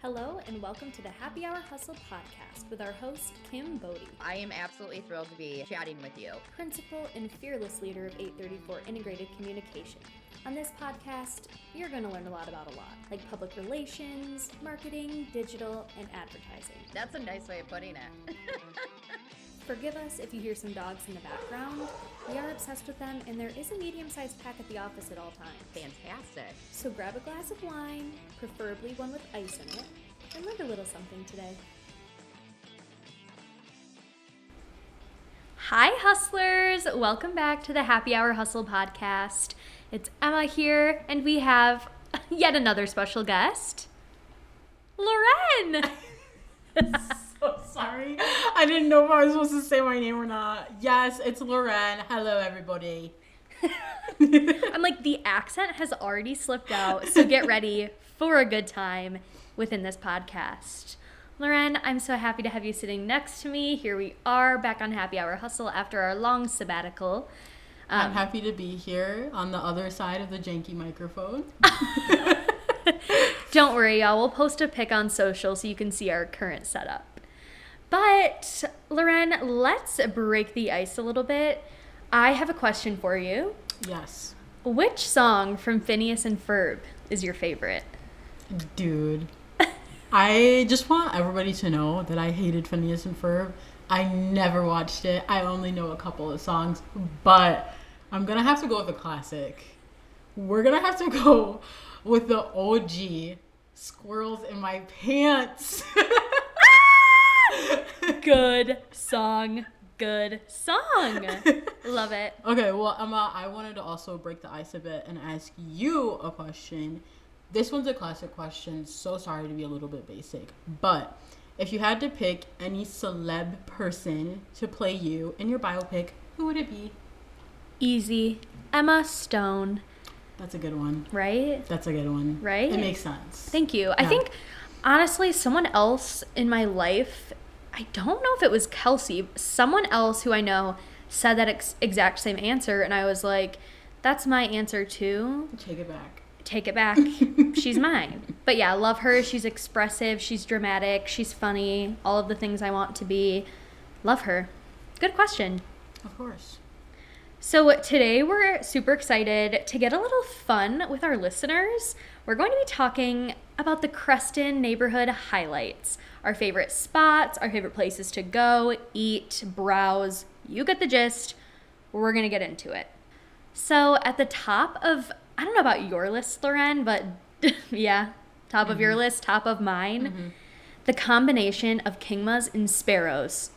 Hello and welcome to the Happy Hour Hustle podcast with our host, Kim Bodie. I am absolutely thrilled to be chatting with you. Principal and fearless leader of 834 Integrated Communication. On this podcast, you're going to learn a lot about a lot, like public relations, marketing, digital, and advertising. That's a nice way of putting it. Forgive us if you hear some dogs in the background. We are obsessed with them, and there is a medium-sized pack at the office at all times. Fantastic. So grab a glass of wine, preferably one with ice in it, and learn a little something today. Hi, hustlers! Welcome back to the Happy Hour Hustle podcast. It's Emma here, and we have yet another special guest, Loren! So sorry. I didn't know if I was supposed to say my name or not. Yes, it's Loren. Hello, everybody. I'm like, the accent has already slipped out, so get ready for a good time within this podcast. Loren, I'm so happy to have you sitting next to me. Here we are, back on Happy Hour Hustle after our long sabbatical. I'm happy to be here on the other side of the janky microphone. Don't worry, y'all. We'll post a pic on social so you can see our current setup. But, Loren, let's break the ice a little bit. I have a question for you. Yes. Which song from Phineas and Ferb is your favorite? Dude. I just want everybody to know that I hated Phineas and Ferb. I never watched it. I only know a couple of songs. But I'm going to have to go with a classic. We're going to have to go with the OG, Squirrels in My Pants. Good song. Good song. Love it. Okay, well, Emma, I wanted to also break the ice a bit and ask you a question. This one's a classic question. So sorry to be a little bit basic. But if you had to pick any celeb person to play you in your biopic, who would it be? Easy. Emma Stone. That's a good one. Right? That's a good one. Right? It makes sense. Thank you. I think, honestly, someone else in my life, I don't know if it was Kelsey, someone else who I know said that exact same answer, and I was like, that's my answer too. Take it back. Take it back. She's mine. But yeah, I love her. She's expressive. She's dramatic. She's funny. All of the things I want to be. Love her. Good question. Of course. So today we're super excited to get a little fun with our listeners. We're going to be talking about the Creston neighborhood highlights. Our favorite spots, our favorite places to go, eat, browse. You get the gist. We're going to get into it. So at the top of, I don't know about your list, Loren, but yeah, top of your list, top of mine, the combination of Kingmas and Sparrows.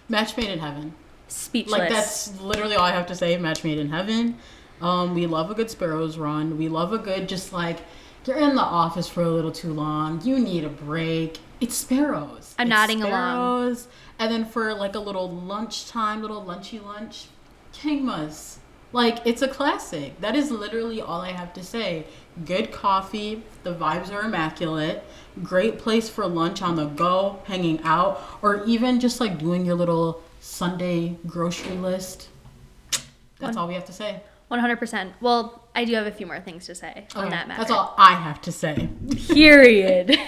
Match made in heaven. Speechless. Like, that's literally all I have to say. Match made in heaven. We love a good Sparrows run. We love a good, just like, you're in the office for a little too long. You need a break. It's Sparrows. I'm nodding along. And then for like a little lunchtime, little lunchy lunch, Kingmas. Like, it's a classic. That is literally all I have to say. Good coffee. The vibes are immaculate. Great place for lunch on the go, hanging out, or even just like doing your little Sunday grocery list. That's all we have to say. 100%. Well, I do have a few more things to say on that matter. That's all I have to say. Period.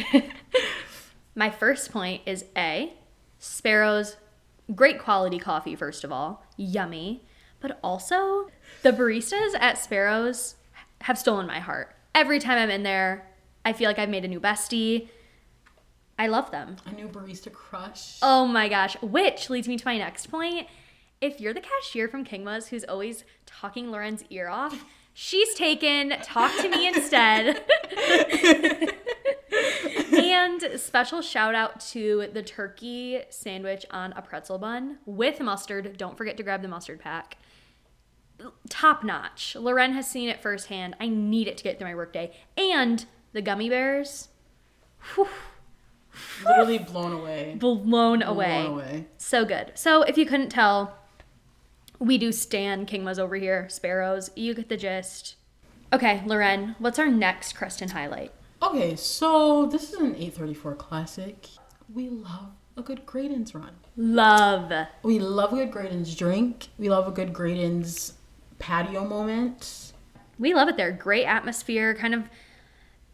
My first point is A, Sparrows, great quality coffee, first of all. Yummy. But also, the baristas at Sparrows have stolen my heart. Every time I'm in there, I feel like I've made a new bestie. I love them. A new barista crush. Oh my gosh. Which leads me to my next point. If you're the cashier from Kingmas who's always talking Loren's ear off, she's taken. Talk to me instead. And special shout out to the turkey sandwich on a pretzel bun with mustard. Don't forget to grab the mustard pack. Top notch. Loren has seen it firsthand. I need it to get through my workday. And the gummy bears. Whew. Literally blown away. Blown away. So good. So if you couldn't tell, we do stan Kingmas over here. Sparrows. You get the gist. Okay, Loren, what's our next Creston highlight? Okay, so this is an 834 classic. We love a good Graydon's run. Love. We love a good Graydon's drink. We love a good Graydon's patio moment. We love it there. Great atmosphere. Kind of,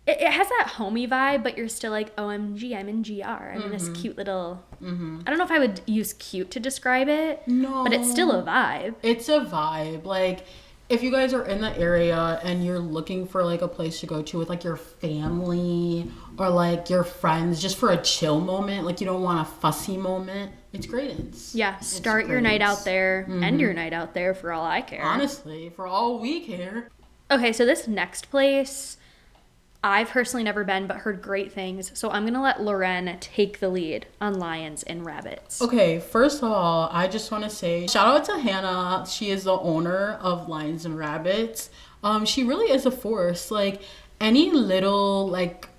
it has that homey vibe, but you're still like, OMG, I'm in GR. I'm in this cute little, I don't know if I would use cute to describe it. No. But it's still a vibe. It's a vibe. Like, if you guys are in the area and you're looking for like a place to go to with like your family or like your friends just for a chill moment, like you don't want a fussy moment, it's Graydon's. Yeah, start your night out there, end your night out there for all I care. Honestly, for all we care. Okay, so this next place, I've personally never been but heard great things. So I'm going to let Loren take the lead on Lions and Rabbits. Okay, first of all, I just want to say shout out to Hannah. She is the owner of Lions and Rabbits. She really is a force. Like, any little like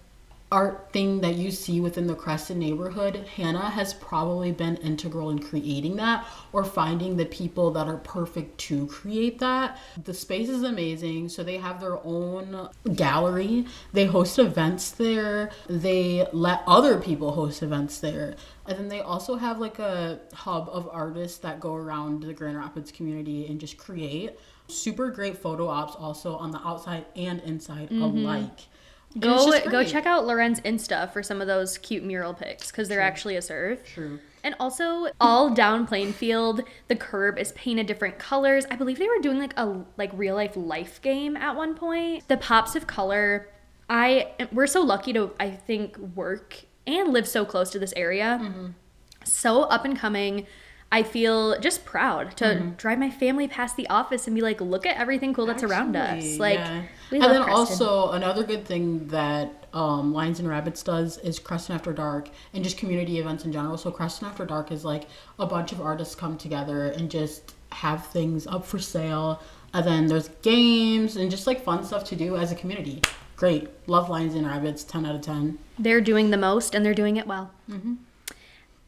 art thing that you see within the Creston neighborhood, Hannah has probably been integral in creating that or finding the people that are perfect to create that. The space is amazing. So they have their own gallery. They host events there. They let other people host events there. And then they also have like a hub of artists that go around the Grand Rapids community and just create. Super great photo ops also on the outside and inside alike. Go check out Loren's Insta for some of those cute mural pics because they're actually a serve. True. And also, all down Plainfield, the curb is painted different colors. I believe they were doing like a real life game at one point. The pops of color, we're so lucky to, I think, work and live so close to this area. So up and coming. I feel just proud to drive my family past the office and be like, look at everything cool that's around us. Like, we love And then Creston. also another good thing that Lions and Rabbits does is Creston After Dark and just community events in general. So Creston After Dark is like a bunch of artists come together and just have things up for sale. And then there's games and just like fun stuff to do as a community. Great. Love Lions and Rabbits, 10 out of 10. They're doing the most and they're doing it well.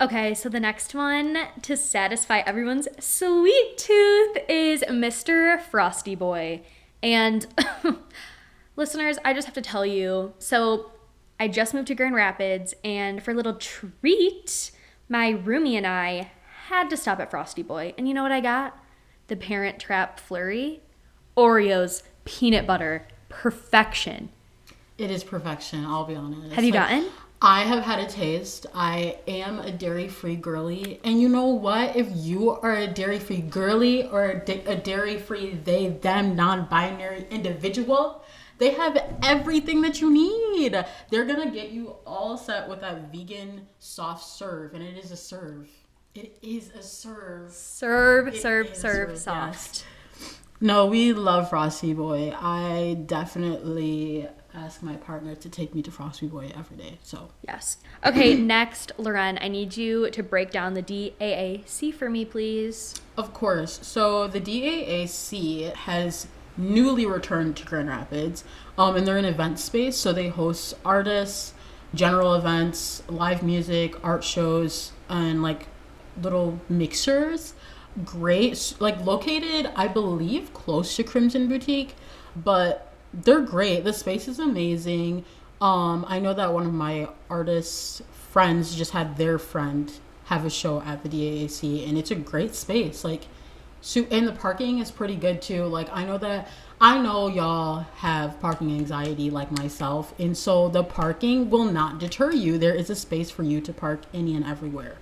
Okay, so the next one to satisfy everyone's sweet tooth is Mr. Frosty Boy. And listeners, I just have to tell you, so I just moved to Grand Rapids, and for a little treat, my roomie and I had to stop at Frosty Boy. And you know what I got? The Parent Trap Flurry. Oreos, peanut butter, perfection. It is perfection, I'll be honest. Have you gotten? I have had a taste. I am a dairy-free girly. And you know what? If you are a dairy-free girly or a dairy-free they, them, non-binary individual, they have everything that you need. They're going to get you all set with that vegan soft serve. And it is a serve. It is a serve. Serve, It serve, is serve, soft. yes. No, we love Frosty Boy. I definitely ask my partner to take me to Frosty Boy every day. So Yes. Okay, next, Loren, I need you to break down the DAAC for me, please. of course. So the DAAC has newly returned to Grand Rapids, and they're an event space. So they host artists, general events, live music, art shows, and like little mixers. Great, like located, I believe, close to Crimson Boutique, but they're great. The space is amazing. I know that one of my artists' friends just had their friend have a show at the DAAC, and it's a great space. Like, so, and the parking is pretty good too. Like, I know y'all have parking anxiety like myself, and so the parking will not deter you. There is a space for you to park any and everywhere.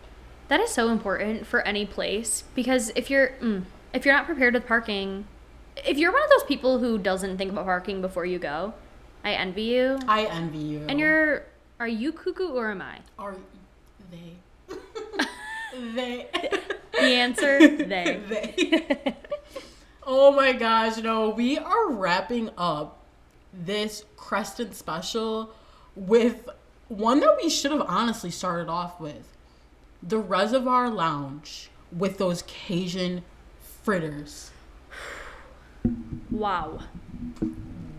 That is so important for any place because if you're not prepared with parking, if you're one of those people who doesn't think about parking before you go, I envy you. I envy you. And are you cuckoo or am I? Are they? They. The answer, they. They. Oh my gosh, no. We are wrapping up this Creston special with one that we should have honestly started off with. The Reservoir Lounge with those Cajun fritters. Wow.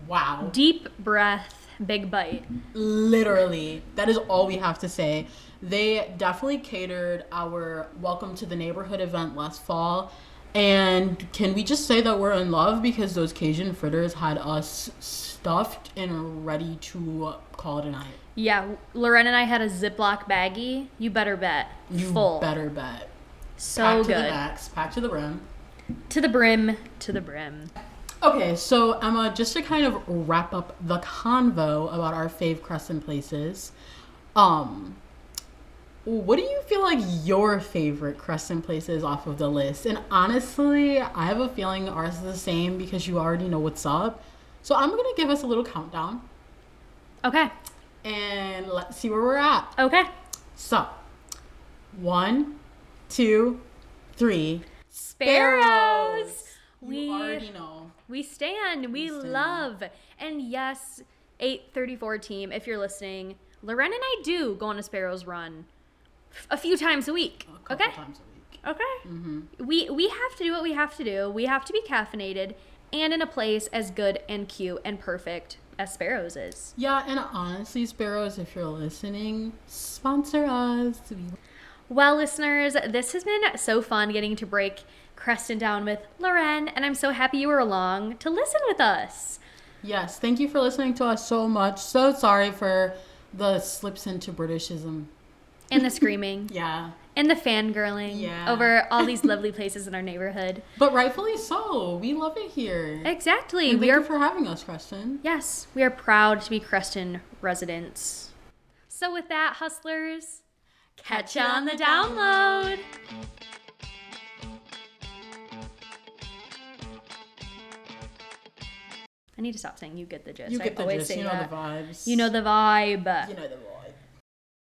Wow. Deep breath, big bite. Literally. That is all we have to say. They definitely catered our Welcome to the Neighborhood event last fall. And can we just say that we're in love because those Cajun fritters had us stuffed and ready to call it a night. Yeah, Loren and I had a Ziploc baggie. You better bet. You Full. better bet. So Packed good. to the max, packed to the brim. To the brim, to the brim. Okay, so Emma, just to kind of wrap up the convo about our fave Creston places, um, what do you feel like your favorite Creston place is off of the list? And honestly, I have a feeling ours is the same because you already know what's up. So I'm gonna give us a little countdown Okay. and let's see where we're at. Okay. So, 1, 2, 3. Sparrows. You already know. We stand. We stand. love. And yes, 834 team, if you're listening, Loren and I do go on a Sparrows run a few times a week. A couple Okay? times a week. Okay. Mm-hmm. We have to do what we have to do. We have to be caffeinated and in a place as good and cute and perfect as Sparrows is. Yeah, and honestly, Sparrows, if you're listening, sponsor us. Well, listeners, this has been so fun getting to break Creston down with Loren, and I'm so happy you were along to listen with us. Yes, thank you for listening to us so much. So sorry for the slips into Britishism. And the screaming. Yeah. And the fangirling Yeah. over all these lovely places in our neighborhood. But rightfully so. We love it here. Exactly. And thank you for having us, Creston. Yes, we are proud to be Creston residents. So with that, hustlers, catch ya on the download. I need to stop saying you get the gist. You get I the always gist. say You know that. the vibes. You know the vibe. You know the vibe.